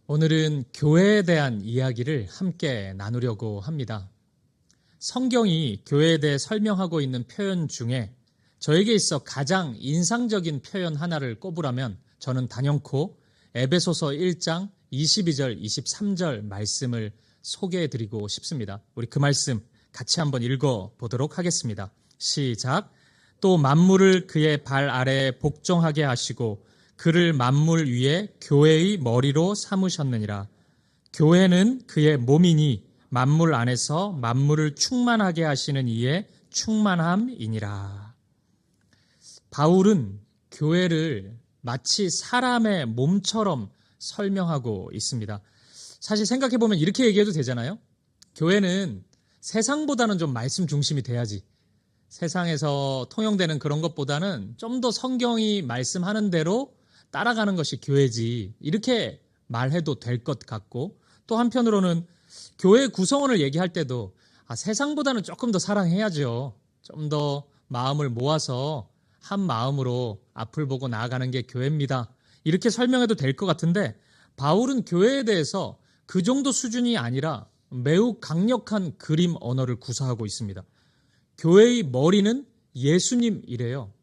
오늘은 교회에 대한 이야기를 함께 나누려고 합니다. 성경이 교회에 대해 설명하고 있는 표현 중에 저에게 있어 가장 인상적인 표현 하나를 꼽으라면 저는 단연코 에베소서 1장 22절, 23절 말씀을 소개해드리고 싶습니다. 우리 그 말씀 같이 한번 읽어보도록 하겠습니다. 시작. 또 만물을 그의 발 아래에 복종하게 하시고 그를 만물 위에 교회의 머리로 삼으셨느니라. 교회는 그의 몸이니 만물 안에서 만물을 충만하게 하시는 이의 충만함이니라. 바울은 교회를 마치 사람의 몸처럼 설명하고 있습니다. 사실 생각해보면 이렇게 얘기해도 되잖아요. 교회는 세상보다는 좀 말씀 중심이 돼야지. 세상에서 통용되는 그런 것보다는 좀 더 성경이 말씀하는 대로 따라가는 것이 교회지, 이렇게 말해도 될 것 같고, 또 한편으로는 교회 구성원을 얘기할 때도 세상보다는 조금 더 사랑해야죠. 좀 더 마음을 모아서 한 마음으로 앞을 보고 나아가는 게 교회입니다. 이렇게 설명해도 될 것 같은데, 바울은 교회에 대해서 그 정도 수준이 아니라 매우 강력한 그림 언어를 구사하고 있습니다. 교회의 머리는 예수님이래요.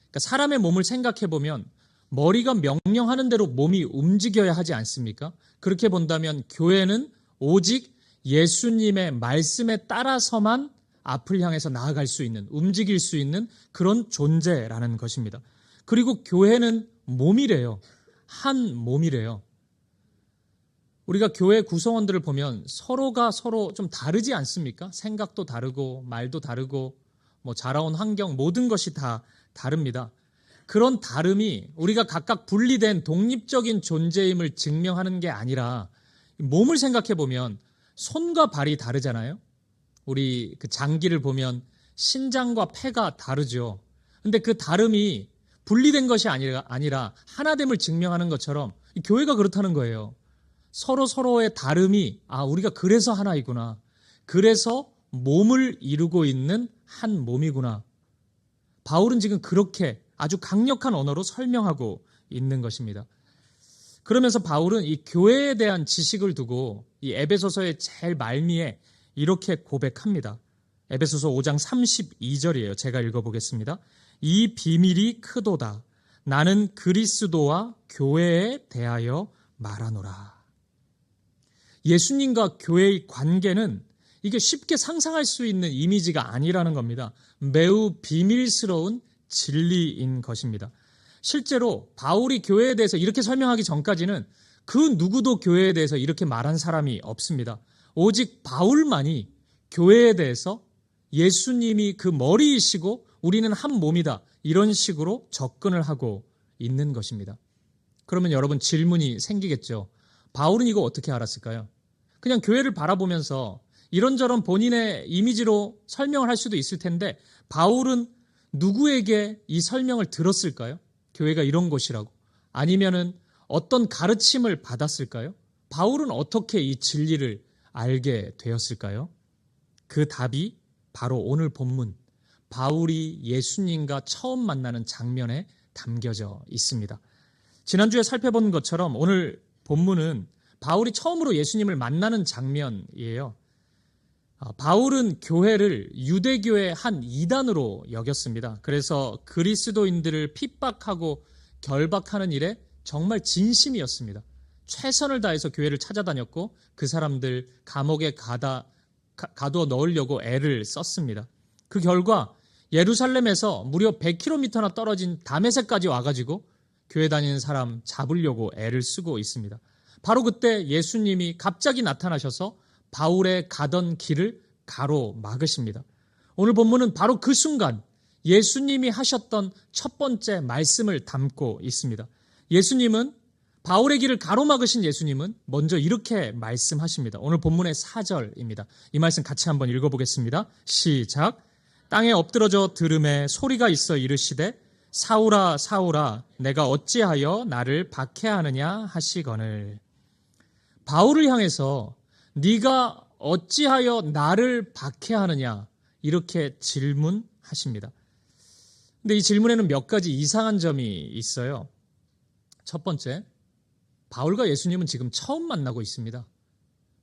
그러니까 사람의 몸을 생각해보면 머리가 명령하는 대로 몸이 움직여야 하지 않습니까? 그렇게 본다면 교회는 오직 예수님의 말씀에 따라서만 앞을 향해서 나아갈 수 있는, 움직일 수 있는 그런 존재라는 것입니다. 그리고 교회는 몸이래요. 한 몸이래요. 우리가 교회 구성원들을 보면 서로가 서로 좀 다르지 않습니까? 생각도 다르고 말도 다르고 자라온 환경 모든 것이 다 다릅니다. 그런 다름이 우리가 각각 분리된 독립적인 존재임을 증명하는 게 아니라, 몸을 생각해 보면 손과 발이 다르잖아요. 우리 그 장기를 보면 신장과 폐가 다르죠. 근데 그 다름이 분리된 것이 아니라 하나됨을 증명하는 것처럼 교회가 그렇다는 거예요. 서로의 다름이 우리가 그래서 하나이구나. 그래서 몸을 이루고 있는 한 몸이구나. 바울은 지금 그렇게 아주 강력한 언어로 설명하고 있는 것입니다. 그러면서 바울은 이 교회에 대한 지식을 두고 이 에베소서의 제일 말미에 이렇게 고백합니다. 에베소서 5장 32절이에요. 제가 읽어보겠습니다. 이 비밀이 크도다. 나는 그리스도와 교회에 대하여 말하노라. 예수님과 교회의 관계는 이게 쉽게 상상할 수 있는 이미지가 아니라는 겁니다. 매우 비밀스러운 진리인 것입니다. 실제로 바울이 교회에 대해서 이렇게 설명하기 전까지는 그 누구도 교회에 대해서 이렇게 말한 사람이 없습니다. 오직 바울만이 교회에 대해서 예수님이 그 머리이시고 우리는 한 몸이다, 이런 식으로 접근을 하고 있는 것입니다. 그러면 여러분 질문이 생기겠죠. 바울은 이거 어떻게 알았을까요? 그냥 교회를 바라보면서 이런저런 본인의 이미지로 설명을 할 수도 있을 텐데, 바울은 누구에게 이 설명을 들었을까요? 교회가 이런 곳이라고. 아니면은 어떤 가르침을 받았을까요? 바울은 어떻게 이 진리를 알게 되었을까요? 그 답이 바로 오늘 본문, 바울이 예수님과 처음 만나는 장면에 담겨져 있습니다. 지난주에 살펴본 것처럼 오늘 본문은 바울이 처음으로 예수님을 만나는 장면이에요. 바울은 교회를 유대교의 한 이단으로 여겼습니다. 그래서 그리스도인들을 핍박하고 결박하는 일에 정말 진심이었습니다. 최선을 다해서 교회를 찾아다녔고 그 사람들 감옥에 가두어 넣으려고 애를 썼습니다. 그 결과 예루살렘에서 무려 100km나 떨어진 다메섹까지 와가지고 교회 다니는 사람 잡으려고 애를 쓰고 있습니다. 바로 그때 예수님이 갑자기 나타나셔서 바울의 가던 길을 가로막으십니다. 오늘 본문은 바로 그 순간 예수님이 하셨던 첫 번째 말씀을 담고 있습니다. 바울의 길을 가로막으신 예수님은 먼저 이렇게 말씀하십니다. 오늘 본문의 4절입니다. 이 말씀 같이 한번 읽어보겠습니다. 시작. 땅에 엎드러져 들음에 소리가 있어 이르시되 사울아 사울아 내가 어찌하여 나를 박해하느냐 하시거늘. 바울을 향해서 네가 어찌하여 나를 박해하느냐, 이렇게 질문하십니다. 근데 이 질문에는 몇 가지 이상한 점이 있어요. 첫 번째, 바울과 예수님은 지금 처음 만나고 있습니다.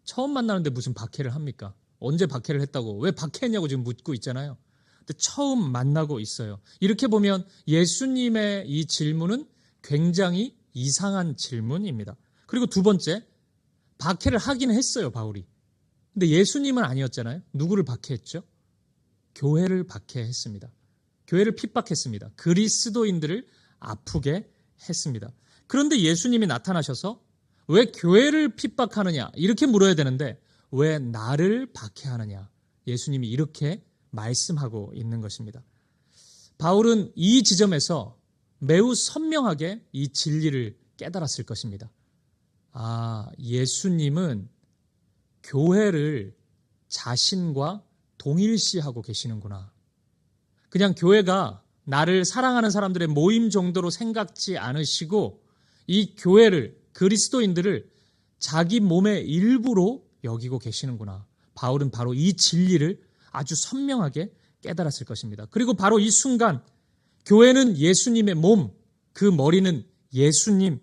처음 만나는데 무슨 박해를 합니까? 언제 박해를 했다고, 왜 박해했냐고 지금 묻고 있잖아요. 근데 처음 만나고 있어요. 이렇게 보면 예수님의 이 질문은 굉장히 이상한 질문입니다. 그리고 두 번째, 박해를 하긴 했어요, 바울이. 근데 예수님은 아니었잖아요. 누구를 박해했죠? 교회를 박해했습니다. 교회를 핍박했습니다. 그리스도인들을 아프게 했습니다. 그런데 예수님이 나타나셔서 왜 교회를 핍박하느냐 이렇게 물어야 되는데 왜 나를 박해하느냐, 예수님이 이렇게 말씀하고 있는 것입니다. 바울은 이 지점에서 매우 선명하게 이 진리를 깨달았을 것입니다. 아, 예수님은 교회를 자신과 동일시하고 계시는구나. 그냥 교회가 나를 사랑하는 사람들의 모임 정도로 생각지 않으시고 이 교회를, 그리스도인들을 자기 몸의 일부로 여기고 계시는구나. 바울은 바로 이 진리를 아주 선명하게 깨달았을 것입니다. 그리고 바로 이 순간 교회는 예수님의 몸, 그 머리는 예수님.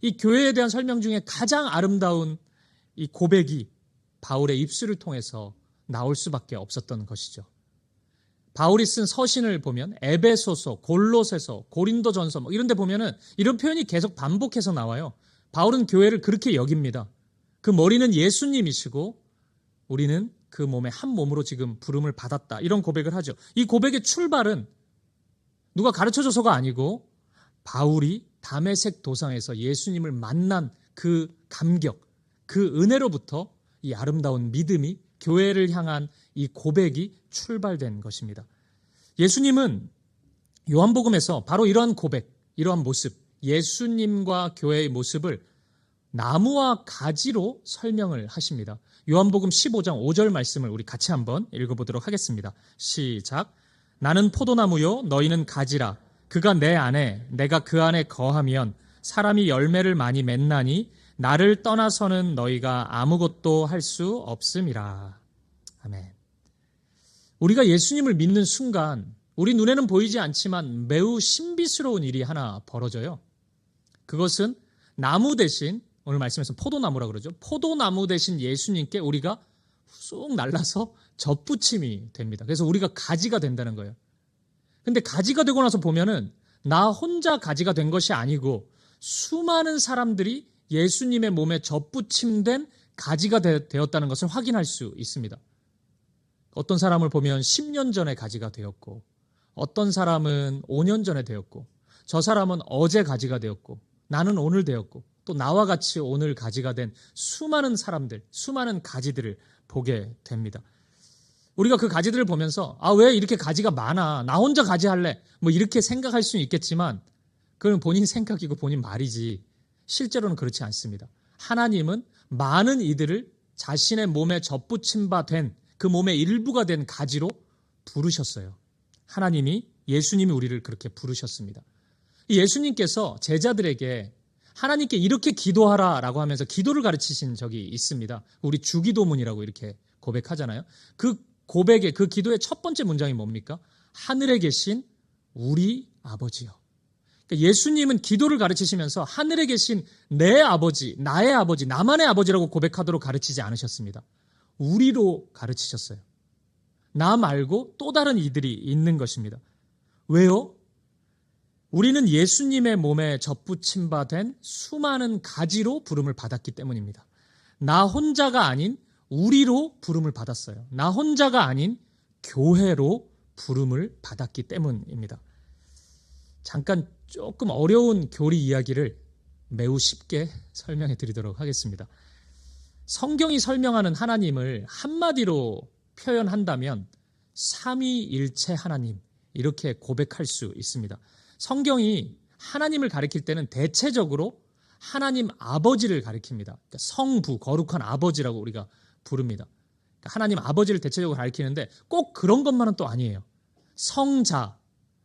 이 교회에 대한 설명 중에 가장 아름다운 이 고백이 바울의 입술을 통해서 나올 수밖에 없었던 것이죠. 바울이 쓴 서신을 보면 에베소서, 골로새서, 고린도전서 이런 데 보면은 이런 표현이 계속 반복해서 나와요. 바울은 교회를 그렇게 여깁니다. 그 머리는 예수님이시고 우리는 그 몸의 한 몸으로 지금 부름을 받았다. 이런 고백을 하죠. 이 고백의 출발은 누가 가르쳐줘서가 아니고 바울이 다메섹 도상에서 예수님을 만난 그 감격, 그 은혜로부터 이 아름다운 믿음이, 교회를 향한 이 고백이 출발된 것입니다. 예수님은 요한복음에서 바로 이러한 고백, 이러한 모습, 예수님과 교회의 모습을 나무와 가지로 설명을 하십니다. 요한복음 15장 5절 말씀을 우리 같이 한번 읽어보도록 하겠습니다. 시작. 나는 포도나무요 너희는 가지라. 그가 내 안에 내가 그 안에 거하면 사람이 열매를 많이 맺나니 나를 떠나서는 너희가 아무것도 할 수 없음이라. 아멘. 우리가 예수님을 믿는 순간 우리 눈에는 보이지 않지만 매우 신비스러운 일이 하나 벌어져요. 그것은 나무 대신, 오늘 말씀에서 포도나무라 그러죠. 포도나무 대신 예수님께 우리가 쑥 날라서 접붙임이 됩니다. 그래서 우리가 가지가 된다는 거예요. 근데 가지가 되고 나서 보면은 나 혼자 가지가 된 것이 아니고 수많은 사람들이 예수님의 몸에 접붙임된 가지가 되었다는 것을 확인할 수 있습니다. 어떤 사람을 보면 10년 전에 가지가 되었고, 어떤 사람은 5년 전에 되었고, 저 사람은 어제 가지가 되었고, 나는 오늘 되었고, 또 나와 같이 오늘 가지가 된 수많은 사람들, 수많은 가지들을 보게 됩니다. 우리가 그 가지들을 보면서 왜 이렇게 가지가 많아? 나 혼자 가지 할래? 이렇게 생각할 수는 있겠지만 그건 본인 생각이고 본인 말이지 실제로는 그렇지 않습니다. 하나님은 많은 이들을 자신의 몸에 접붙임 바 된 그 몸의 일부가 된 가지로 부르셨어요. 하나님이, 예수님이 우리를 그렇게 부르셨습니다. 예수님께서 제자들에게 하나님께 이렇게 기도하라라고 하면서 기도를 가르치신 적이 있습니다. 우리 주기도문이라고 이렇게 고백하잖아요. 그 고백의, 그 기도의 첫 번째 문장이 뭡니까? 하늘에 계신 우리 아버지요. 그러니까 예수님은 기도를 가르치시면서 하늘에 계신 내 아버지, 나의 아버지, 나만의 아버지라고 고백하도록 가르치지 않으셨습니다. 우리로 가르치셨어요. 나 말고 또 다른 이들이 있는 것입니다. 왜요? 우리는 예수님의 몸에 접붙임 바 된 수많은 가지로 부름을 받았기 때문입니다. 나 혼자가 아닌 우리로 부름을 받았어요. 나 혼자가 아닌 교회로 부름을 받았기 때문입니다. 잠깐 조금 어려운 교리 이야기를 매우 쉽게 설명해 드리도록 하겠습니다. 성경이 설명하는 하나님을 한마디로 표현한다면 삼위일체 하나님, 이렇게 고백할 수 있습니다. 성경이 하나님을 가리킬 때는 대체적으로 하나님 아버지를 가리킵니다. 그러니까 성부, 거룩한 아버지라고 우리가 부릅니다. 그러니까 하나님 아버지를 대체적으로 가리키는데 꼭 그런 것만은 또 아니에요. 성자,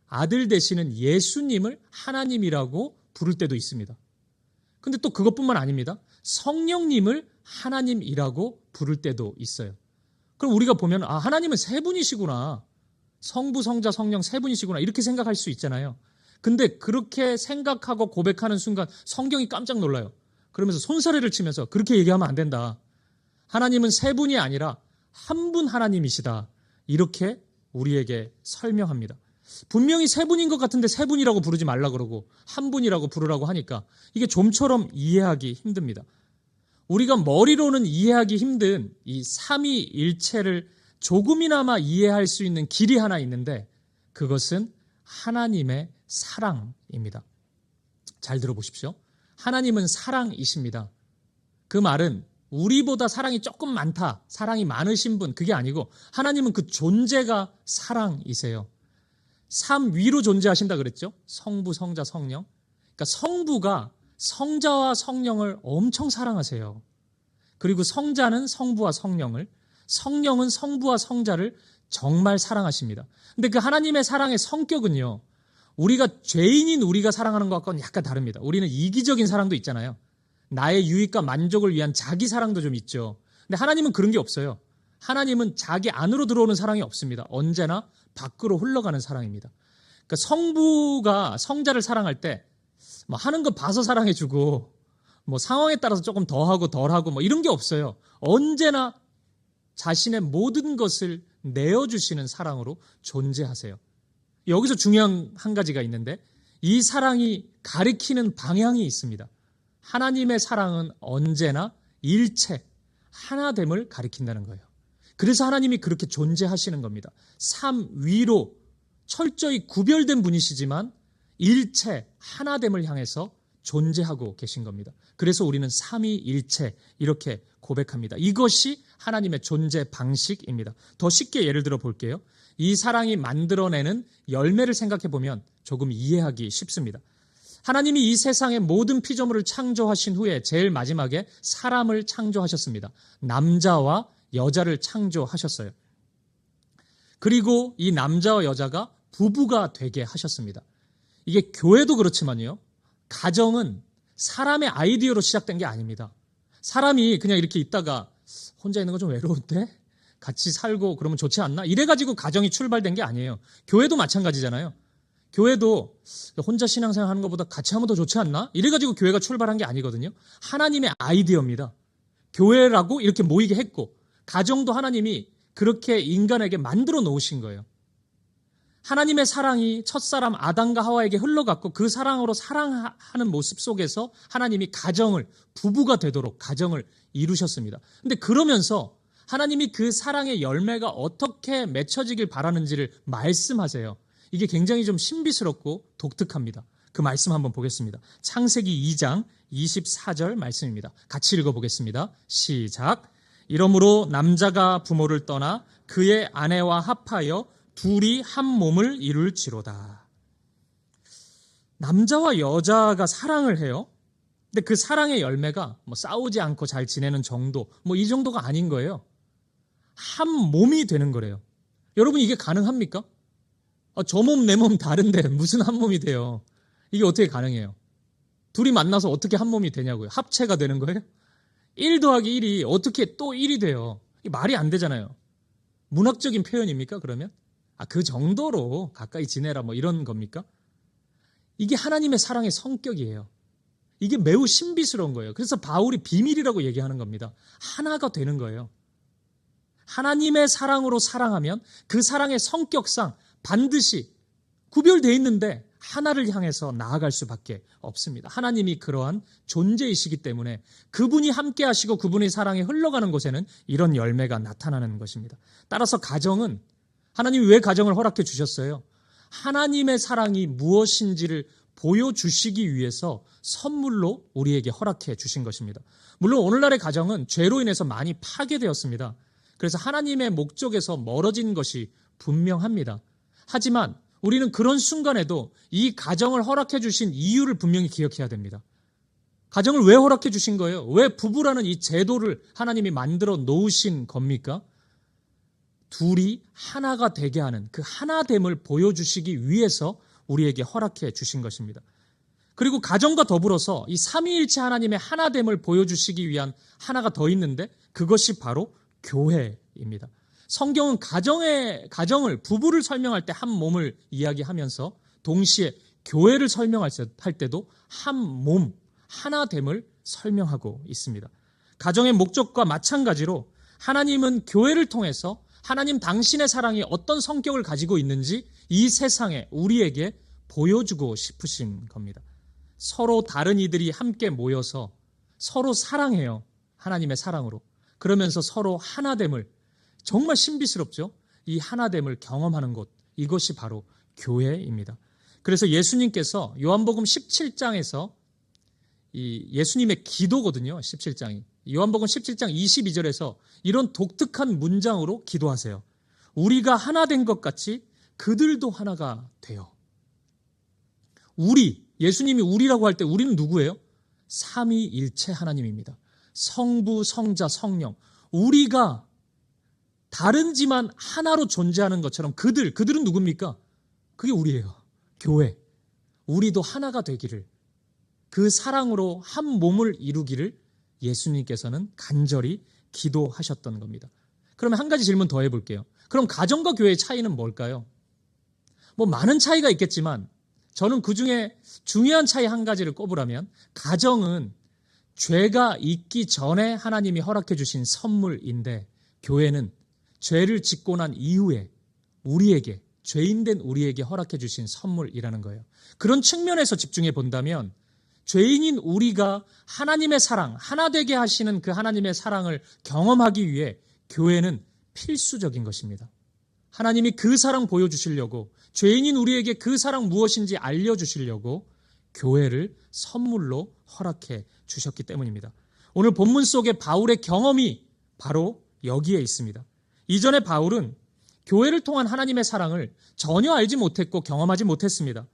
아들 되시는 예수님을 하나님이라고 부를 때도 있습니다. 근데 또 그것뿐만 아닙니다. 성령님을 하나님이라고 부를 때도 있어요. 그럼 우리가 보면 하나님은 세 분이시구나. 성부, 성자, 성령 세 분이시구나. 이렇게 생각할 수 있잖아요. 근데 그렇게 생각하고 고백하는 순간 성경이 깜짝 놀라요. 그러면서 손사래를 치면서 그렇게 얘기하면 안 된다. 하나님은 세 분이 아니라 한 분 하나님이시다. 이렇게 우리에게 설명합니다. 분명히 세 분인 것 같은데 세 분이라고 부르지 말라 그러고 한 분이라고 부르라고 하니까 이게 좀처럼 이해하기 힘듭니다. 우리가 머리로는 이해하기 힘든 이 삼위일체를 조금이나마 이해할 수 있는 길이 하나 있는데 그것은 하나님의 사랑입니다. 잘 들어보십시오. 하나님은 사랑이십니다. 그 말은 우리보다 사랑이 조금 많다, 사랑이 많으신 분, 그게 아니고 하나님은 그 존재가 사랑이세요. 삼위로 존재하신다 그랬죠? 성부, 성자, 성령. 그러니까 성부가 성자와 성령을 엄청 사랑하세요. 그리고 성자는 성부와 성령을, 성령은 성부와 성자를 정말 사랑하십니다. 근데 그 하나님의 사랑의 성격은요, 우리가 죄인인 우리가 사랑하는 것과는 약간 다릅니다. 우리는 이기적인 사랑도 있잖아요. 나의 유익과 만족을 위한 자기 사랑도 좀 있죠. 근데 하나님은 그런 게 없어요. 하나님은 자기 안으로 들어오는 사랑이 없습니다. 언제나 밖으로 흘러가는 사랑입니다. 그러니까 성부가 성자를 사랑할 때 뭐 하는 거 봐서 사랑해주고 뭐 상황에 따라서 조금 더하고 덜하고 뭐 이런 게 없어요. 언제나 자신의 모든 것을 내어주시는 사랑으로 존재하세요. 여기서 중요한 한 가지가 있는데 이 사랑이 가리키는 방향이 있습니다. 하나님의 사랑은 언제나 일체, 하나됨을 가리킨다는 거예요. 그래서 하나님이 그렇게 존재하시는 겁니다. 삼위로 철저히 구별된 분이시지만 일체, 하나됨을 향해서 존재하고 계신 겁니다. 그래서 우리는 삼위일체 이렇게 고백합니다. 이것이 하나님의 존재 방식입니다. 더 쉽게 예를 들어 볼게요. 이 사랑이 만들어내는 열매를 생각해 보면 조금 이해하기 쉽습니다. 하나님이 이 세상의 모든 피조물을 창조하신 후에 제일 마지막에 사람을 창조하셨습니다. 남자와 여자를 창조하셨어요. 그리고 이 남자와 여자가 부부가 되게 하셨습니다. 이게 교회도 그렇지만요. 가정은 사람의 아이디어로 시작된 게 아닙니다. 사람이 그냥 이렇게 있다가 혼자 있는 거 좀 외로운데? 같이 살고 그러면 좋지 않나? 이래가지고 가정이 출발된 게 아니에요. 교회도 마찬가지잖아요. 교회도 혼자 신앙생활 하는 것보다 같이 하면 더 좋지 않나? 이래가지고 교회가 출발한 게 아니거든요. 하나님의 아이디어입니다. 교회라고 이렇게 모이게 했고 가정도 하나님이 그렇게 인간에게 만들어 놓으신 거예요. 하나님의 사랑이 첫사람 아담과 하와에게 흘러갔고 그 사랑으로 사랑하는 모습 속에서 하나님이 가정을, 부부가 되도록 가정을 이루셨습니다. 근데 그러면서 하나님이 그 사랑의 열매가 어떻게 맺혀지길 바라는지를 말씀하세요. 이게 굉장히 좀 신비스럽고 독특합니다. 그 말씀 한번 보겠습니다. 창세기 2장 24절 말씀입니다. 같이 읽어보겠습니다. 시작. 이러므로 남자가 부모를 떠나 그의 아내와 합하여 둘이 한 몸을 이룰지로다. 남자와 여자가 사랑을 해요. 근데 그 사랑의 열매가 뭐 싸우지 않고 잘 지내는 정도, 뭐 이 정도가 아닌 거예요. 한 몸이 되는 거래요. 여러분 이게 가능합니까? 저 몸 내 몸 다른데 무슨 한 몸이 돼요? 이게 어떻게 가능해요? 둘이 만나서 어떻게 한 몸이 되냐고요? 합체가 되는 거예요? 1 더하기 1이 어떻게 또 1이 돼요? 이게 말이 안 되잖아요. 문학적인 표현입니까 그러면? 그 정도로 가까이 지내라 뭐 이런 겁니까? 이게 하나님의 사랑의 성격이에요. 이게 매우 신비스러운 거예요. 그래서 바울이 비밀이라고 얘기하는 겁니다. 하나가 되는 거예요. 하나님의 사랑으로 사랑하면 그 사랑의 성격상 반드시 구별되어 있는데 하나를 향해서 나아갈 수밖에 없습니다. 하나님이 그러한 존재이시기 때문에 그분이 함께 하시고 그분의 사랑이 흘러가는 곳에는 이런 열매가 나타나는 것입니다. 따라서 가정은 하나님이 왜 가정을 허락해 주셨어요? 하나님의 사랑이 무엇인지를 보여주시기 위해서 선물로 우리에게 허락해 주신 것입니다. 물론 오늘날의 가정은 죄로 인해서 많이 파괴되었습니다. 그래서 하나님의 목적에서 멀어진 것이 분명합니다. 하지만 우리는 그런 순간에도 이 가정을 허락해 주신 이유를 분명히 기억해야 됩니다. 가정을 왜 허락해 주신 거예요? 왜 부부라는 이 제도를 하나님이 만들어 놓으신 겁니까? 둘이 하나가 되게 하는 그 하나됨을 보여주시기 위해서 우리에게 허락해 주신 것입니다. 그리고 가정과 더불어서 이 삼위일체 하나님의 하나됨을 보여주시기 위한 하나가 더 있는데 그것이 바로 교회입니다. 성경은 가정을 부부를 설명할 때 한 몸을 이야기하면서 동시에 교회를 설명할 때도 한 몸, 하나됨을 설명하고 있습니다. 가정의 목적과 마찬가지로 하나님은 교회를 통해서 하나님 당신의 사랑이 어떤 성격을 가지고 있는지 이 세상에 우리에게 보여주고 싶으신 겁니다. 서로 다른 이들이 함께 모여서 서로 사랑해요. 하나님의 사랑으로. 그러면서 서로 하나됨을, 정말 신비스럽죠? 이 하나됨을 경험하는 곳, 이것이 바로 교회입니다. 그래서 예수님께서 요한복음 17장에서 이 예수님의 기도거든요. 17장이. 요한복음 17장 22절에서 이런 독특한 문장으로 기도하세요. 우리가 하나 된 것 같이 그들도 하나가 돼요. 우리, 예수님이 우리라고 할 때 우리는 누구예요? 삼위일체 하나님입니다. 성부, 성자, 성령. 우리가 다른지만 하나로 존재하는 것처럼 그들은 누굽니까? 그게 우리예요. 교회. 우리도 하나가 되기를, 그 사랑으로 한 몸을 이루기를 예수님께서는 간절히 기도하셨던 겁니다. 그러면 한 가지 질문 더 해볼게요. 그럼 가정과 교회의 차이는 뭘까요? 뭐 많은 차이가 있겠지만 저는 그 중에 중요한 차이 한 가지를 꼽으라면, 가정은 죄가 있기 전에 하나님이 허락해 주신 선물인데, 교회는 죄를 짓고 난 이후에 우리에게, 죄인된 우리에게 허락해 주신 선물이라는 거예요. 그런 측면에서 집중해 본다면 죄인인 우리가 하나님의 사랑, 하나 되게 하시는 그 하나님의 사랑을 경험하기 위해 교회는 필수적인 것입니다. 하나님이 그 사랑 보여주시려고, 죄인인 우리에게 그 사랑 무엇인지 알려주시려고 교회를 선물로 허락해 주셨기 때문입니다. 오늘 본문 속에 바울의 경험이 바로 여기에 있습니다. 이전에 바울은 교회를 통한 하나님의 사랑을 전혀 알지 못했고 경험하지 못했습니다.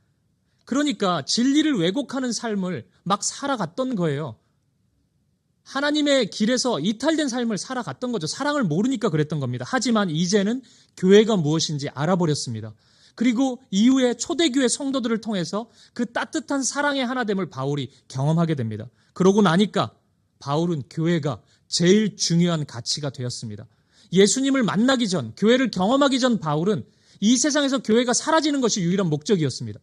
그러니까 진리를 왜곡하는 삶을 막 살아갔던 거예요. 하나님의 길에서 이탈된 삶을 살아갔던 거죠. 사랑을 모르니까 그랬던 겁니다. 하지만 이제는 교회가 무엇인지 알아버렸습니다. 그리고 이후에 초대교회 성도들을 통해서 그 따뜻한 사랑의 하나됨을 바울이 경험하게 됩니다. 그러고 나니까 바울은 교회가 제일 중요한 가치가 되었습니다. 예수님을 만나기 전, 교회를 경험하기 전 바울은 이 세상에서 교회가 사라지는 것이 유일한 목적이었습니다.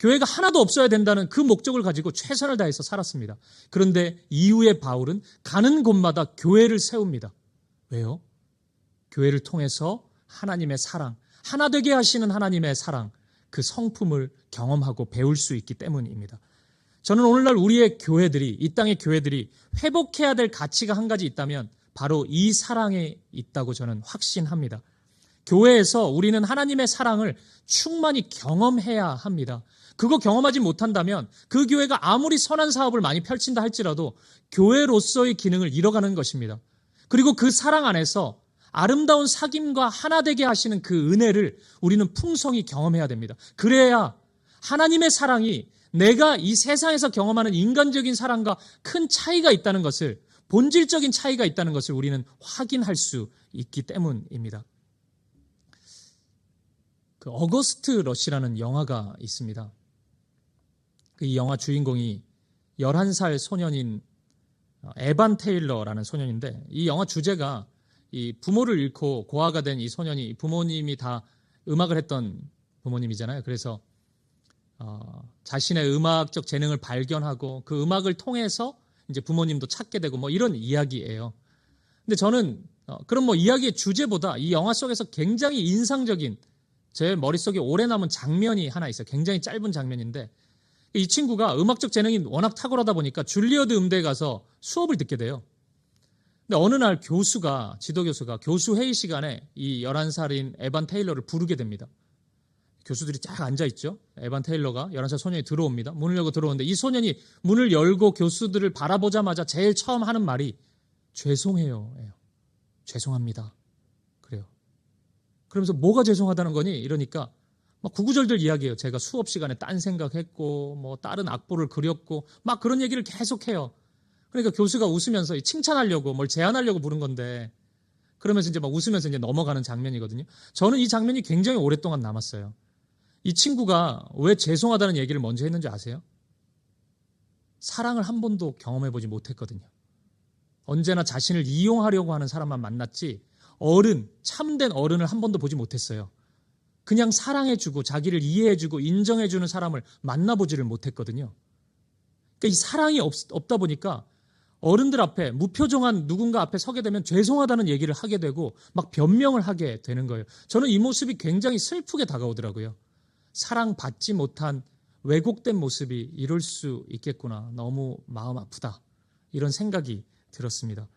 교회가 하나도 없어야 된다는 그 목적을 가지고 최선을 다해서 살았습니다. 그런데 이후에 바울은 가는 곳마다 교회를 세웁니다. 왜요? 교회를 통해서 하나님의 사랑, 하나 되게 하시는 하나님의 사랑, 그 성품을 경험하고 배울 수 있기 때문입니다. 저는 오늘날 우리의 교회들이, 이 땅의 교회들이 회복해야 될 가치가 한 가지 있다면 바로 이 사랑에 있다고 저는 확신합니다. 교회에서 우리는 하나님의 사랑을 충만히 경험해야 합니다. 그거 경험하지 못한다면 그 교회가 아무리 선한 사업을 많이 펼친다 할지라도 교회로서의 기능을 잃어가는 것입니다. 그리고 그 사랑 안에서 아름다운 사귐과 하나 되게 하시는 그 은혜를 우리는 풍성히 경험해야 됩니다. 그래야 하나님의 사랑이 내가 이 세상에서 경험하는 인간적인 사랑과 큰 차이가 있다는 것을, 본질적인 차이가 있다는 것을 우리는 확인할 수 있기 때문입니다. 그 어거스트 러시라는 영화가 있습니다. 이 영화 주인공이 11살 소년인 에반 테일러라는 소년인데, 이 영화 주제가 이 부모를 잃고 고아가 된 이 소년이, 부모님이 다 음악을 했던 부모님이잖아요. 그래서 자신의 음악적 재능을 발견하고 그 음악을 통해서 이제 부모님도 찾게 되고 뭐 이런 이야기예요. 근데 저는 그런 뭐 이야기의 주제보다 이 영화 속에서 굉장히 인상적인, 제 머릿속에 오래 남은 장면이 하나 있어요. 굉장히 짧은 장면인데, 이 친구가 음악적 재능이 워낙 탁월하다 보니까 줄리어드 음대에 가서 수업을 듣게 돼요. 근데 어느 날 교수가, 지도교수가 교수 회의 시간에 이 11살인 에반 테일러를 부르게 됩니다. 교수들이 쫙 앉아있죠. 에반 테일러가 11살 소년이 들어옵니다. 문을 열고 들어오는데 이 소년이 문을 열고 교수들을 바라보자마자 제일 처음 하는 말이 죄송해요. 죄송합니다. 그래요. 그러면서 뭐가 죄송하다는 거니? 이러니까 막 구구절절 이야기해요. 제가 수업 시간에 딴 생각했고 뭐 다른 악보를 그렸고 막 그런 얘기를 계속해요. 그러니까 교수가 웃으면서 칭찬하려고 뭘 제안하려고 부른 건데, 그러면서 이제 막 웃으면서 이제 넘어가는 장면이거든요. 저는 이 장면이 굉장히 오랫동안 남았어요. 이 친구가 왜 죄송하다는 얘기를 먼저 했는지 아세요? 사랑을 한 번도 경험해보지 못했거든요. 언제나 자신을 이용하려고 하는 사람만 만났지 어른, 참된 어른을 한 번도 보지 못했어요. 그냥 사랑해주고 자기를 이해해주고 인정해주는 사람을 만나보지를 못했거든요. 그러니까 이 사랑이 없다 보니까 어른들 앞에 무표정한 누군가 앞에 서게 되면 죄송하다는 얘기를 하게 되고 막 변명을 하게 되는 거예요. 저는 이 모습이 굉장히 슬프게 다가오더라고요. 사랑받지 못한 왜곡된 모습이 이럴 수 있겠구나. 너무 마음 아프다. 이런 생각이 들었습니다.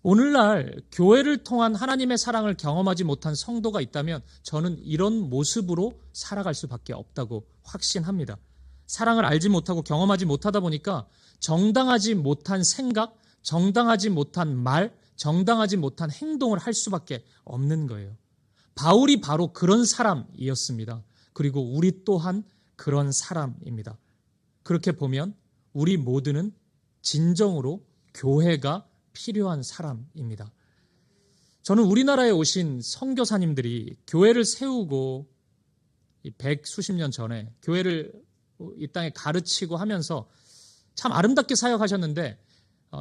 오늘날 교회를 통한 하나님의 사랑을 경험하지 못한 성도가 있다면 저는 이런 모습으로 살아갈 수밖에 없다고 확신합니다. 사랑을 알지 못하고 경험하지 못하다 보니까 정당하지 못한 생각, 정당하지 못한 말, 정당하지 못한 행동을 할 수밖에 없는 거예요. 바울이 바로 그런 사람이었습니다. 그리고 우리 또한 그런 사람입니다. 그렇게 보면 우리 모두는 진정으로 교회가 필요한 사람입니다. 저는 우리나라에 오신 선교사님들이 교회를 세우고 100수십 년 전에 교회를 이 땅에 가르치고 하면서 참 아름답게 사역하셨는데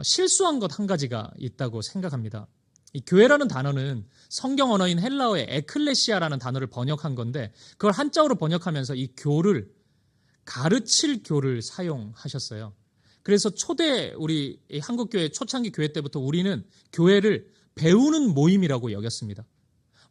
실수한 것 한 가지가 있다고 생각합니다. 이 교회라는 단어는 성경 언어인 헬라어의 에클레시아라는 단어를 번역한 건데 그걸 한자어로 번역하면서 이 교를 가르칠 교를 사용하셨어요. 그래서 초대 우리 한국교회 초창기 교회 때부터 우리는 교회를 배우는 모임이라고 여겼습니다.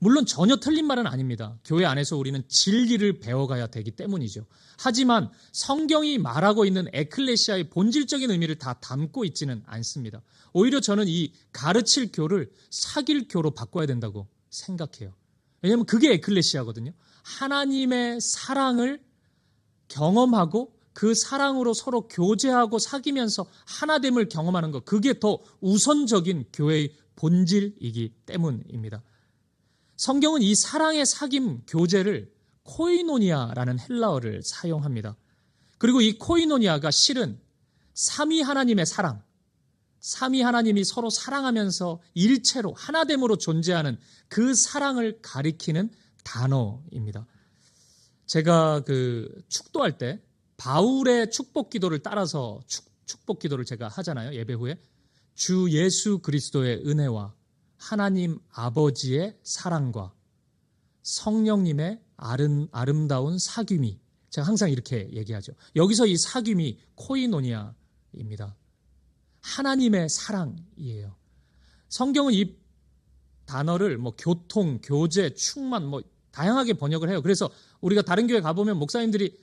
물론 전혀 틀린 말은 아닙니다. 교회 안에서 우리는 진리를 배워가야 되기 때문이죠. 하지만 성경이 말하고 있는 에클레시아의 본질적인 의미를 다 담고 있지는 않습니다. 오히려 저는 이 가르칠 교를 사귈 교로 바꿔야 된다고 생각해요. 왜냐하면 그게 에클레시아거든요. 하나님의 사랑을 경험하고 그 사랑으로 서로 교제하고 사귀면서 하나됨을 경험하는 것, 그게 더 우선적인 교회의 본질이기 때문입니다. 성경은 이 사랑의 사귐 교제를 코이노니아라는 헬라어를 사용합니다. 그리고 이 코이노니아가 실은 삼위 하나님의 사랑, 삼위 하나님이 서로 사랑하면서 일체로 하나됨으로 존재하는 그 사랑을 가리키는 단어입니다. 제가 축도할 때 바울의 축복 기도를 따라서 축복 기도를 제가 하잖아요. 예배 후에 주 예수 그리스도의 은혜와 하나님 아버지의 사랑과 성령님의 아름다운 사귐이, 제가 항상 이렇게 얘기하죠. 여기서 이 사귐이 코이노니아입니다. 하나님의 사랑이에요. 성경은 이 단어를 교통, 교제, 충만 다양하게 번역을 해요. 그래서 우리가 다른 교회 가보면 목사님들이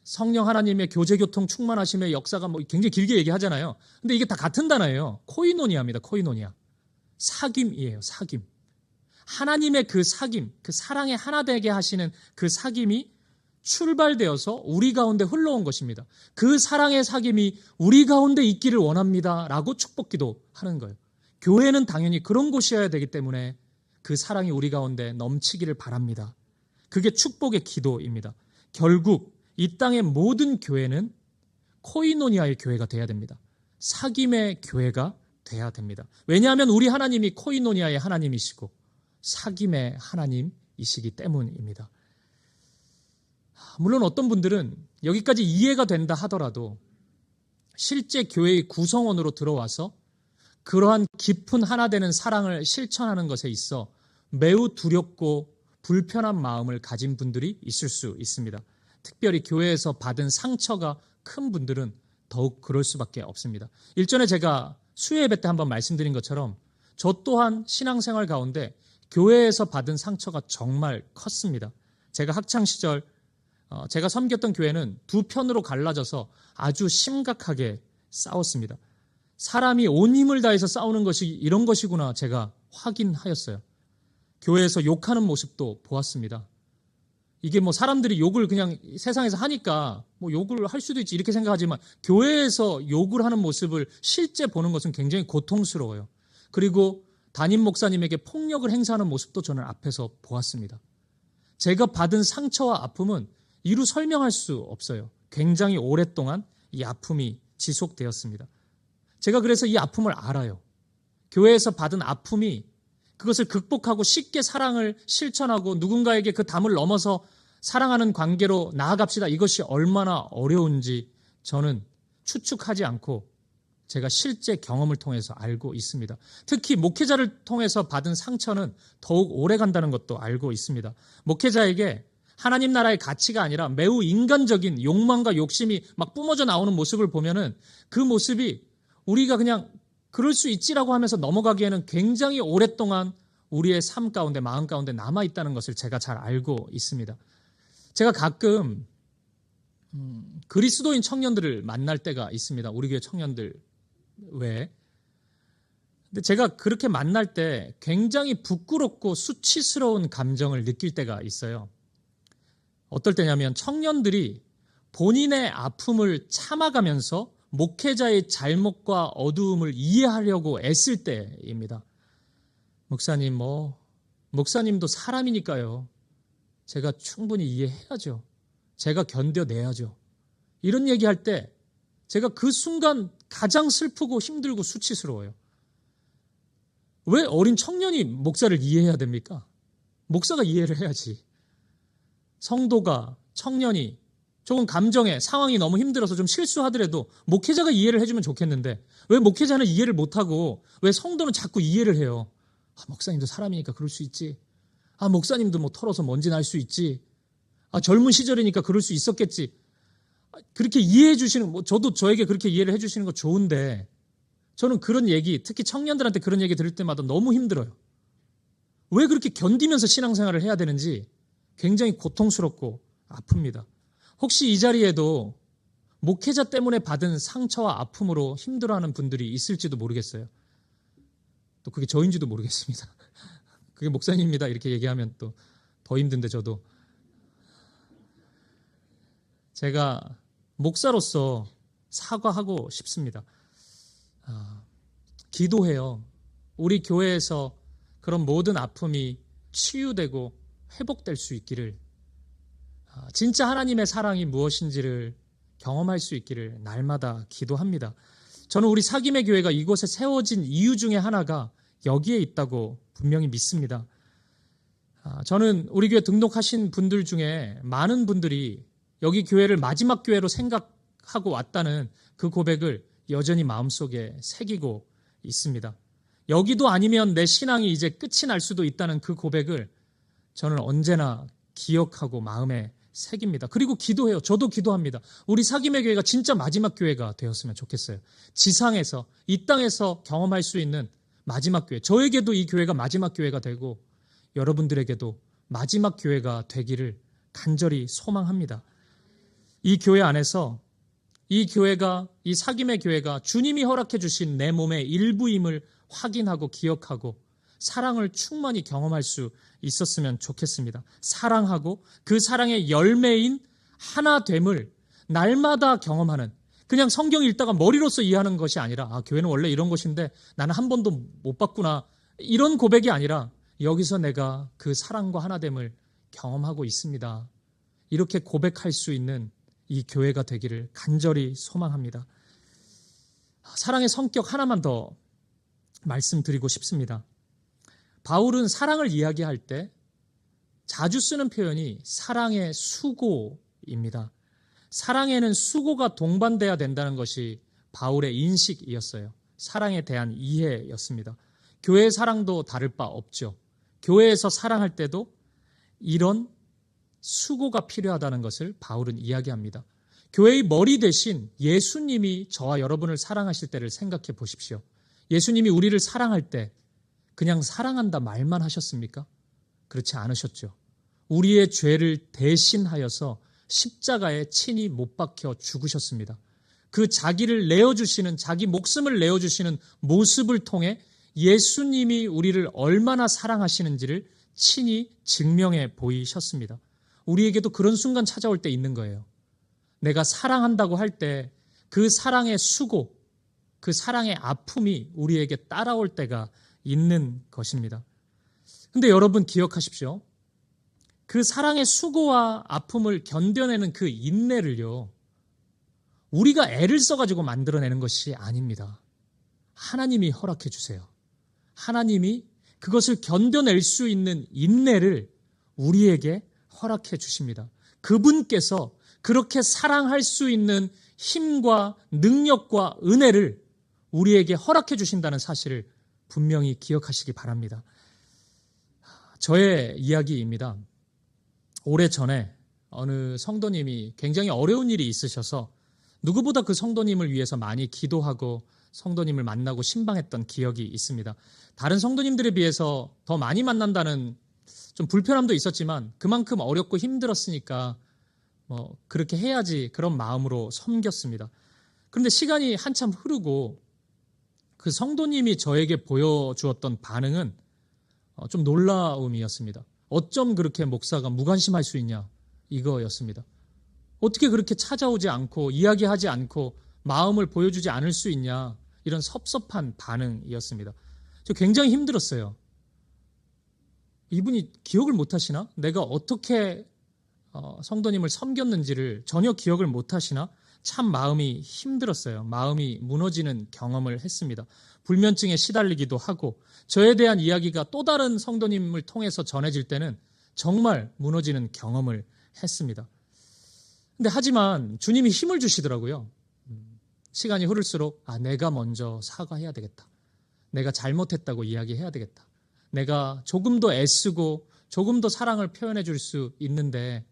성령 하나님의 교제, 교통, 충만하심의 역사가 굉장히 길게 얘기하잖아요. 근데 이게 다 같은 단어예요. 코이노니아입니다. 코이노니아. 사귐이에요. 사귐. 하나님의 그 사귐, 그 사랑에 하나 되게 하시는 그 사귐이 출발되어서 우리 가운데 흘러온 것입니다. 그 사랑의 사귐이 우리 가운데 있기를 원합니다. 라고 축복기도 하는 거예요. 교회는 당연히 그런 곳이어야 되기 때문에 그 사랑이 우리 가운데 넘치기를 바랍니다. 그게 축복의 기도입니다. 결국 이 땅의 모든 교회는 코이노니아의 교회가 돼야 됩니다. 사귐의 교회가 돼야 됩니다. 왜냐하면 우리 하나님이 코이노니아의 하나님이시고 사귐의 하나님이시기 때문입니다. 물론 어떤 분들은 여기까지 이해가 된다 하더라도 실제 교회의 구성원으로 들어와서 그러한 깊은 하나 되는 사랑을 실천하는 것에 있어 매우 두렵고 불편한 마음을 가진 분들이 있을 수 있습니다. 특별히 교회에서 받은 상처가 큰 분들은 더욱 그럴 수밖에 없습니다. 일전에 제가 수요 예배 때 한번 말씀드린 것처럼 저 또한 신앙생활 가운데 교회에서 받은 상처가 정말 컸습니다. 제가 학창시절 제가 섬겼던 교회는 두 편으로 갈라져서 아주 심각하게 싸웠습니다. 사람이 온 힘을 다해서 싸우는 것이 이런 것이구나 제가 확인하였어요. 교회에서 욕하는 모습도 보았습니다. 이게 사람들이 욕을 그냥 세상에서 하니까 욕을 할 수도 있지 이렇게 생각하지만 교회에서 욕을 하는 모습을 실제 보는 것은 굉장히 고통스러워요. 그리고 담임 목사님에게 폭력을 행사하는 모습도 저는 앞에서 보았습니다. 제가 받은 상처와 아픔은 이루 설명할 수 없어요. 굉장히 오랫동안 이 아픔이 지속되었습니다. 제가 그래서 이 아픔을 알아요. 교회에서 받은 아픔이 그것을 극복하고 쉽게 사랑을 실천하고 누군가에게 그 담을 넘어서 사랑하는 관계로 나아갑시다. 이것이 얼마나 어려운지 저는 추측하지 않고 제가 실제 경험을 통해서 알고 있습니다. 특히 목회자를 통해서 받은 상처는 더욱 오래 간다는 것도 알고 있습니다. 목회자에게 하나님 나라의 가치가 아니라 매우 인간적인 욕망과 욕심이 막 뿜어져 나오는 모습을 보면은 그 모습이 우리가 그냥 그럴 수 있지라고 하면서 넘어가기에는 굉장히 오랫동안 우리의 삶 가운데, 마음 가운데 남아있다는 것을 제가 잘 알고 있습니다. 제가 가끔 그리스도인 청년들을 만날 때가 있습니다. 우리 교회 청년들 외에. 근데 제가 그렇게 만날 때 굉장히 부끄럽고 수치스러운 감정을 느낄 때가 있어요. 어떨 때냐면 청년들이 본인의 아픔을 참아가면서 목회자의 잘못과 어두움을 이해하려고 애쓸 때입니다. 목사님, 목사님도 사람이니까요. 제가 충분히 이해해야죠. 제가 견뎌내야죠. 이런 얘기할 때 제가 그 순간 가장 슬프고 힘들고 수치스러워요. 왜 어린 청년이 목사를 이해해야 됩니까? 목사가 이해를 해야지. 성도가, 청년이 조금 감정에 상황이 너무 힘들어서 좀 실수하더라도 목회자가 이해를 해주면 좋겠는데 왜 목회자는 이해를 못하고 왜 성도는 자꾸 이해를 해요? 목사님도 사람이니까 그럴 수 있지. 목사님도 털어서 먼지 날 수 있지. 젊은 시절이니까 그럴 수 있었겠지. 그렇게 이해해 주시는, 저도 저에게 그렇게 이해를 해 주시는 거 좋은데 저는 그런 얘기, 특히 청년들한테 그런 얘기 들을 때마다 너무 힘들어요. 왜 그렇게 견디면서 신앙생활을 해야 되는지 굉장히 고통스럽고 아픕니다. 혹시 이 자리에도 목회자 때문에 받은 상처와 아픔으로 힘들어하는 분들이 있을지도 모르겠어요. 또 그게 저인지도 모르겠습니다. 그게 목사님입니다 이렇게 얘기하면 또 더 힘든데 저도. 제가 목사로서 사과하고 싶습니다. 기도해요. 우리 교회에서 그런 모든 아픔이 치유되고 회복될 수 있기를, 진짜 하나님의 사랑이 무엇인지를 경험할 수 있기를 날마다 기도합니다. 저는 우리 사김의 교회가 이곳에 세워진 이유 중에 하나가 여기에 있다고 분명히 믿습니다. 저는 우리 교회 등록하신 분들 중에 많은 분들이 여기 교회를 마지막 교회로 생각하고 왔다는 그 고백을 여전히 마음속에 새기고 있습니다. 여기도 아니면 내 신앙이 이제 끝이 날 수도 있다는 그 고백을 저는 언제나 기억하고 마음에 새깁니다. 그리고 기도해요. 저도 기도합니다. 우리 사김의 교회가 진짜 마지막 교회가 되었으면 좋겠어요. 지상에서, 이 땅에서 경험할 수 있는 마지막 교회. 저에게도 이 교회가 마지막 교회가 되고 여러분들에게도 마지막 교회가 되기를 간절히 소망합니다. 이 교회 안에서 이 교회가, 이 사김의 교회가 주님이 허락해 주신 내 몸의 일부임을 확인하고 기억하고 사랑을 충만히 경험할 수 있었으면 좋겠습니다. 사랑하고 그 사랑의 열매인 하나됨을 날마다 경험하는, 그냥 성경 읽다가 머리로서 이해하는 것이 아니라 교회는 원래 이런 곳인데 나는 한 번도 못 봤구나, 이런 고백이 아니라 여기서 내가 그 사랑과 하나됨을 경험하고 있습니다. 이렇게 고백할 수 있는 이 교회가 되기를 간절히 소망합니다. 사랑의 성격 하나만 더 말씀드리고 싶습니다. 바울은 사랑을 이야기할 때 자주 쓰는 표현이 사랑의 수고입니다. 사랑에는 수고가 동반돼야 된다는 것이 바울의 인식이었어요. 사랑에 대한 이해였습니다. 교회의 사랑도 다를 바 없죠. 교회에서 사랑할 때도 이런 수고가 필요하다는 것을 바울은 이야기합니다. 교회의 머리 대신 예수님이 저와 여러분을 사랑하실 때를 생각해 보십시오. 예수님이 우리를 사랑할 때 그냥 사랑한다 말만 하셨습니까? 그렇지 않으셨죠. 우리의 죄를 대신하여서 십자가에 친히 못 박혀 죽으셨습니다. 그 자기를 내어주시는, 자기 목숨을 내어주시는 모습을 통해 예수님이 우리를 얼마나 사랑하시는지를 친히 증명해 보이셨습니다. 우리에게도 그런 순간 찾아올 때 있는 거예요. 내가 사랑한다고 할 때 그 사랑의 수고, 그 사랑의 아픔이 우리에게 따라올 때가 있는 것입니다. 근데 여러분 기억하십시오. 그 사랑의 수고와 아픔을 견뎌내는 그 인내를요, 우리가 애를 써가지고 만들어내는 것이 아닙니다. 하나님이 허락해 주세요. 하나님이 그것을 견뎌낼 수 있는 인내를 우리에게 허락해 주십니다. 그분께서 그렇게 사랑할 수 있는 힘과 능력과 은혜를 우리에게 허락해 주신다는 사실을 분명히 기억하시기 바랍니다. 저의 이야기입니다. 오래전에 어느 성도님이 굉장히 어려운 일이 있으셔서 누구보다 그 성도님을 위해서 많이 기도하고 성도님을 만나고 신방했던 기억이 있습니다. 다른 성도님들에 비해서 더 많이 만난다는 좀 불편함도 있었지만 그만큼 어렵고 힘들었으니까 그렇게 해야지 그런 마음으로 섬겼습니다. 그런데 시간이 한참 흐르고 그 성도님이 저에게 보여주었던 반응은 좀 놀라움이었습니다. 어쩜 그렇게 목사가 무관심할 수 있냐, 이거였습니다. 어떻게 그렇게 찾아오지 않고 이야기하지 않고 마음을 보여주지 않을 수 있냐, 이런 섭섭한 반응이었습니다. 저 굉장히 힘들었어요. 이분이 기억을 못하시나? 내가 어떻게 성도님을 섬겼는지를 전혀 기억을 못하시나? 참 마음이 힘들었어요. 마음이 무너지는 경험을 했습니다. 불면증에 시달리기도 하고 저에 대한 이야기가 또 다른 성도님을 통해서 전해질 때는 정말 무너지는 경험을 했습니다. 근데 하지만 주님이 힘을 주시더라고요. 시간이 흐를수록 내가 먼저 사과해야 되겠다. 내가 잘못했다고 이야기해야 되겠다. 내가 조금 더 애쓰고 조금 더 사랑을 표현해 줄 수 있는데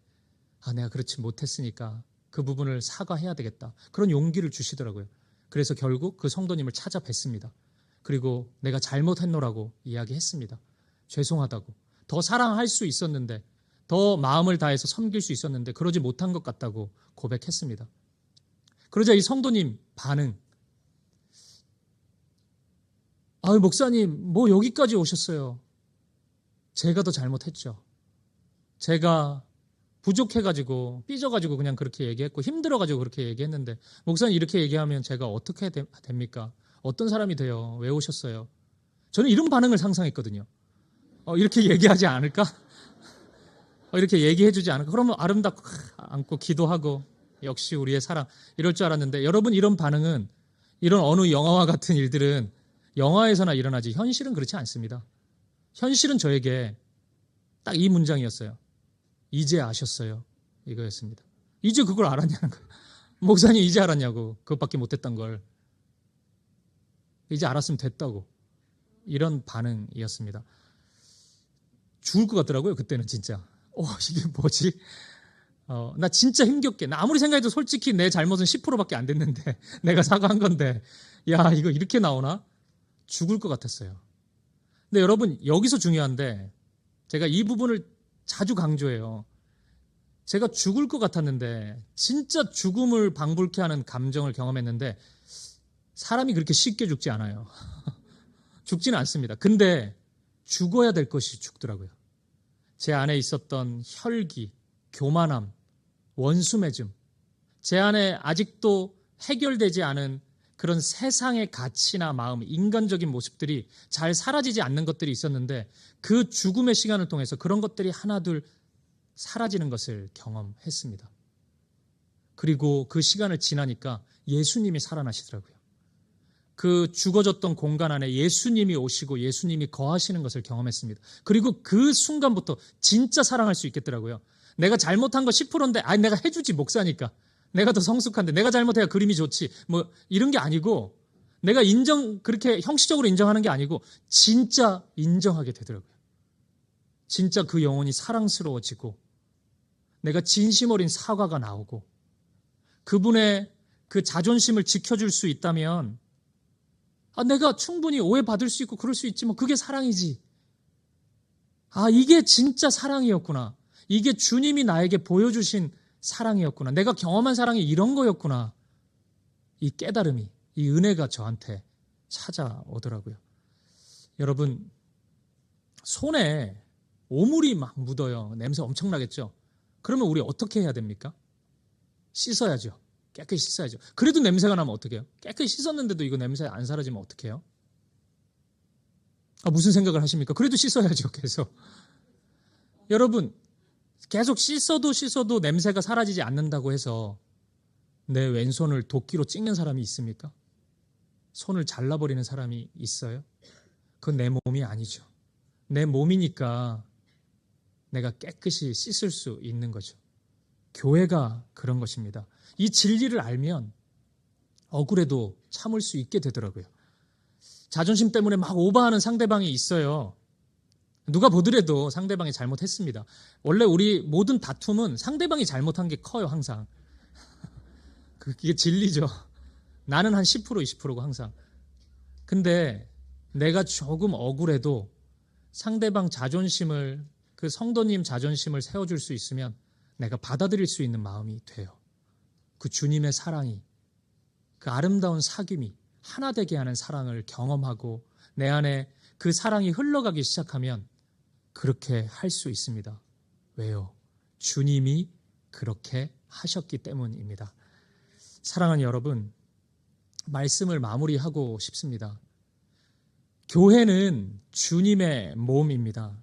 내가 그렇지 못했으니까 그 부분을 사과해야 되겠다. 그런 용기를 주시더라고요. 그래서 결국 그 성도님을 찾아뵀습니다. 그리고 내가 잘못했노라고 이야기했습니다. 죄송하다고. 더 사랑할 수 있었는데, 더 마음을 다해서 섬길 수 있었는데 그러지 못한 것 같다고 고백했습니다. 그러자 이 성도님 반응, 목사님 뭐 여기까지 오셨어요. 제가 더 잘못했죠. 제가 부족해가지고 삐져가지고 그냥 그렇게 얘기했고 힘들어가지고 그렇게 얘기했는데 목사님 이렇게 얘기하면 제가 어떻게 됩니까? 어떤 사람이 돼요? 왜 오셨어요? 저는 이런 반응을 상상했거든요. 이렇게 얘기하지 않을까? 이렇게 얘기해주지 않을까? 그러면 아름답고 안고 기도하고 역시 우리의 사랑 이럴 줄 알았는데 여러분, 이런 반응은, 이런 어느 영화와 같은 일들은 영화에서나 일어나지 현실은 그렇지 않습니다. 현실은 저에게 딱 이 문장이었어요. 이제 아셨어요. 이거였습니다. 이제 그걸 알았냐는 거예요. 목사님 이제 알았냐고. 그것밖에 못했던 걸. 이제 알았으면 됐다고. 이런 반응이었습니다. 죽을 것 같더라고요. 그때는 진짜. 이게 뭐지? 나 진짜 힘겹게. 나 아무리 생각해도 솔직히 내 잘못은 10%밖에 안 됐는데 내가 사과한 건데 야, 이거 이렇게 나오나? 죽을 것 같았어요. 근데 여러분, 여기서 중요한데 제가 이 부분을 자주 강조해요. 제가 죽을 것 같았는데, 진짜 죽음을 방불케 하는 감정을 경험했는데 사람이 그렇게 쉽게 죽지 않아요. 죽지는 않습니다. 근데 죽어야 될 것이 죽더라고요. 제 안에 있었던 혈기, 교만함, 원수매즘, 제 안에 아직도 해결되지 않은 그런 세상의 가치나 마음, 인간적인 모습들이 잘 사라지지 않는 것들이 있었는데 그 죽음의 시간을 통해서 그런 것들이 하나둘 사라지는 것을 경험했습니다. 그리고 그 시간을 지나니까 예수님이 살아나시더라고요. 그 죽어졌던 공간 안에 예수님이 오시고 예수님이 거하시는 것을 경험했습니다. 그리고 그 순간부터 진짜 사랑할 수 있겠더라고요. 내가 잘못한 거 10%인데 내가 해주지, 목사니까. 내가 더 성숙한데 내가 잘못해야 그림이 좋지. 뭐 이런 게 아니고, 내가 그렇게 형식적으로 인정하는 게 아니고 진짜 인정하게 되더라고요. 진짜 그 영혼이 사랑스러워지고 내가 진심 어린 사과가 나오고 그분의 그 자존심을 지켜줄 수 있다면 내가 충분히 오해받을 수 있고 그럴 수 있지, 뭐 그게 사랑이지. 이게 진짜 사랑이었구나. 이게 주님이 나에게 보여주신 사랑이었구나. 내가 경험한 사랑이 이런 거였구나. 이 깨달음이, 이 은혜가 저한테 찾아오더라고요. 여러분, 손에 오물이 막 묻어요. 냄새 엄청나겠죠? 그러면 우리 어떻게 해야 됩니까? 씻어야죠. 깨끗이 씻어야죠. 그래도 냄새가 나면 어떻게 해요? 깨끗이 씻었는데도 이거 냄새 안 사라지면 어떻게 해요? 무슨 생각을 하십니까? 그래도 씻어야죠, 계속. 여러분, 계속 씻어도 냄새가 사라지지 않는다고 해서 내 왼손을 도끼로 찍는 사람이 있습니까? 손을 잘라버리는 사람이 있어요? 그건 내 몸이 아니죠. 내 몸이니까 내가 깨끗이 씻을 수 있는 거죠. 교회가 그런 것입니다. 이 진리를 알면 억울해도 참을 수 있게 되더라고요. 자존심 때문에 막 오버하는 상대방이 있어요. 누가 보더라도 상대방이 잘못했습니다. 원래 우리 모든 다툼은 상대방이 잘못한 게 커요, 항상. 이게 진리죠. 나는 한 10% 20%고 항상. 근데 내가 조금 억울해도 상대방 자존심을, 그 성도님 자존심을 세워줄 수 있으면 내가 받아들일 수 있는 마음이 돼요. 그 주님의 사랑이, 그 아름다운 사귐이 하나 되게 하는 사랑을 경험하고 내 안에 그 사랑이 흘러가기 시작하면 그렇게 할 수 있습니다. 왜요? 주님이 그렇게 하셨기 때문입니다. 사랑하는 여러분, 말씀을 마무리하고 싶습니다. 교회는 주님의 몸입니다.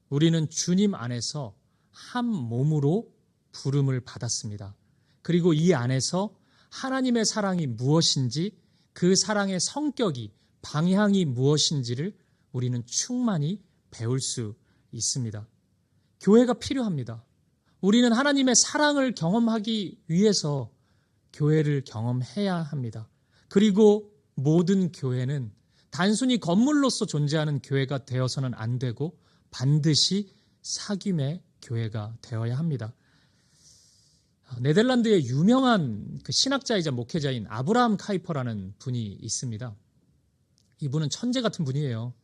우리는 주님 안에서 한 몸으로 부름을 받았습니다. 그리고 이 안에서 하나님의 사랑이 무엇인지, 그 사랑의 성격이, 방향이 무엇인지를 우리는 충만히 배울 수 있습니다. 교회가 필요합니다. 우리는 하나님의 사랑을 경험하기 위해서 교회를 경험해야 합니다. 그리고 모든 교회는 단순히 건물로서 존재하는 교회가 되어서는 안 되고 반드시 사귐의 교회가 되어야 합니다. 네덜란드의 유명한 그 신학자이자 목회자인 아브라함 카이퍼라는 분이 있습니다. 이분은 천재 같은 분이에요.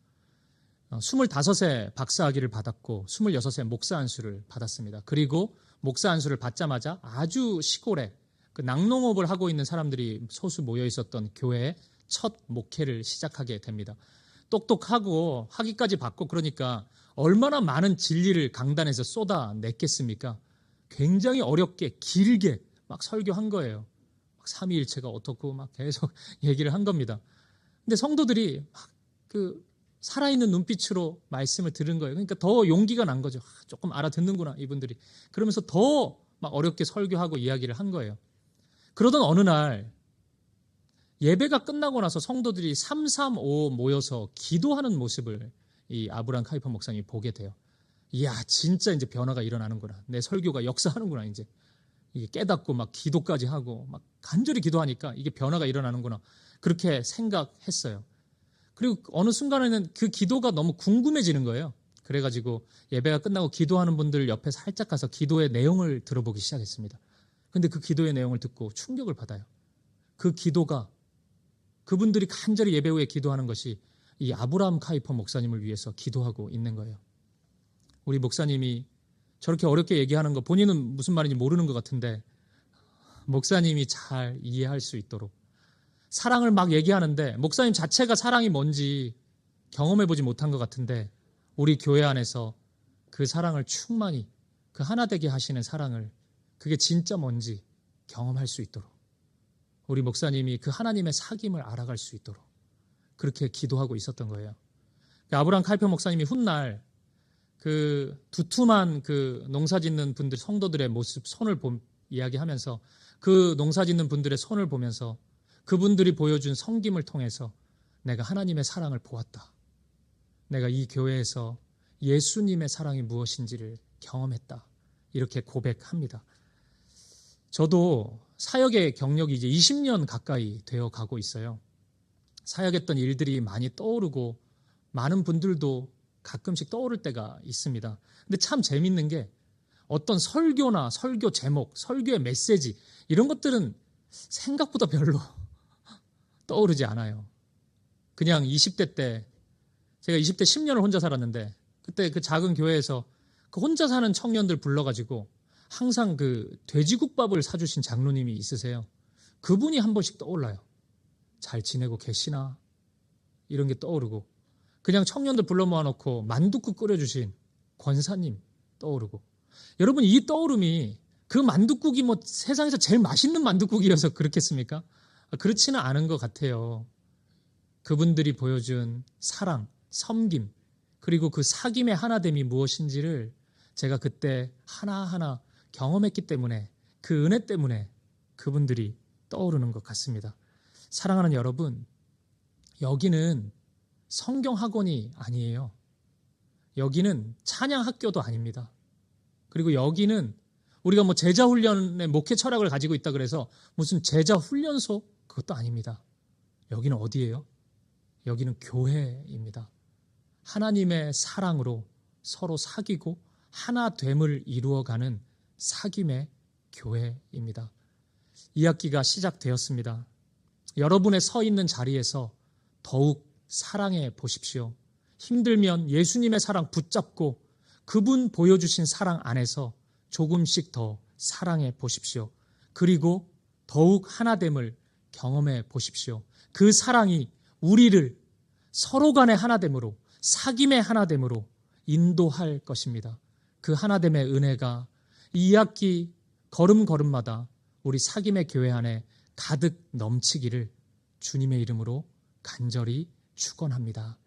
25세 박사학위를 받았고 26세 목사 안수를 받았습니다. 그리고 목사 안수를 받자마자 아주 시골에 그 낙농업을 하고 있는 사람들이 소수 모여 있었던 교회에 첫 목회를 시작하게 됩니다. 똑똑하고 학위까지 받고 그러니까 얼마나 많은 진리를 강단에서 쏟아냈겠습니까? 굉장히 어렵게 길게 막 설교한 거예요. 막 삼위일체가 어떻고 막 계속 얘기를 한 겁니다. 근데 성도들이 막 그 살아있는 눈빛으로 말씀을 들은 거예요. 그러니까 더 용기가 난 거죠. 조금 알아듣는구나 이분들이. 그러면서 더 막 어렵게 설교하고 이야기를 한 거예요. 그러던 어느 날 예배가 끝나고 나서 성도들이 335 모여서 기도하는 모습을 이 아브라함 카이퍼 목사님이 보게 돼요. 이야, 진짜 이제 변화가 일어나는구나. 내 설교가 역사하는구나. 이제 이게 깨닫고 막 기도까지 하고 막 간절히 기도하니까 이게 변화가 일어나는구나. 그렇게 생각했어요. 그리고 어느 순간에는 그 기도가 너무 궁금해지는 거예요. 그래가지고 예배가 끝나고 기도하는 분들 옆에 살짝 가서 기도의 내용을 들어보기 시작했습니다. 근데 그 기도의 내용을 듣고 충격을 받아요. 그 기도가 그분들이 간절히 예배 후에 기도하는 것이 이 아브라함 카이퍼 목사님을 위해서 기도하고 있는 거예요. 우리 목사님이 저렇게 어렵게 얘기하는 거 본인은 무슨 말인지 모르는 것 같은데 목사님이 잘 이해할 수 있도록 사랑을 막 얘기하는데 목사님 자체가 사랑이 뭔지 경험해보지 못한 것 같은데 우리 교회 안에서 그 사랑을 충만히 그 하나 되게 하시는 사랑을 그게 진짜 뭔지 경험할 수 있도록 우리 목사님이 그 하나님의 사귐을 알아갈 수 있도록 그렇게 기도하고 있었던 거예요. 아브라함 칼페 목사님이 훗날 그 두툼한 그 농사 짓는 분들 성도들의 모습 손을 이야기하면서 그 농사 짓는 분들의 손을 보면서 그분들이 보여준 섬김을 통해서 내가 하나님의 사랑을 보았다. 내가 이 교회에서 예수님의 사랑이 무엇인지를 경험했다. 이렇게 고백합니다. 저도 사역의 경력이 이제 20년 가까이 되어 가고 있어요. 사역했던 일들이 많이 떠오르고 많은 분들도 가끔씩 떠오를 때가 있습니다. 근데 참 재밌는 게 어떤 설교나 설교 제목, 설교의 메시지 이런 것들은 생각보다 별로 떠오르지 않아요. 그냥 20대 때 제가 20대 10년을 혼자 살았는데 그때 그 작은 교회에서 그 혼자 사는 청년들 불러가지고 항상 그 돼지국밥을 사주신 장로님이 있으세요. 그분이 한 번씩 떠올라요. 잘 지내고 계시나? 이런 게 떠오르고 그냥 청년들 불러 모아놓고 만둣국 끓여주신 권사님 떠오르고 여러분 이 떠오름이 그 만둣국이 뭐 세상에서 제일 맛있는 만둣국이어서 그렇겠습니까? 그렇지는 않은 것 같아요. 그분들이 보여준 사랑, 섬김 그리고 그 사귐의 하나됨이 무엇인지를 제가 그때 하나하나 경험했기 때문에 그 은혜 때문에 그분들이 떠오르는 것 같습니다. 사랑하는 여러분, 여기는 성경학원이 아니에요. 여기는 찬양학교도 아닙니다. 그리고 여기는 우리가 뭐 제자훈련의 목회 철학을 가지고 있다 그래서 무슨 제자훈련소 그것도 아닙니다. 여기는 어디예요? 여기는 교회입니다. 하나님의 사랑으로 서로 사귀고 하나됨을 이루어가는 사귐의 교회입니다. 이 학기가 시작되었습니다. 여러분의 서 있는 자리에서 더욱 사랑해 보십시오. 힘들면 예수님의 사랑 붙잡고 그분 보여주신 사랑 안에서 조금씩 더 사랑해 보십시오. 그리고 더욱 하나됨을 경험해 보십시오. 그 사랑이 우리를 서로 간의 하나됨으로, 사귐의 하나됨으로 인도할 것입니다. 그 하나됨의 은혜가 이 학기 걸음걸음마다 우리 사귐의 교회 안에 가득 넘치기를 주님의 이름으로 간절히 축원합니다.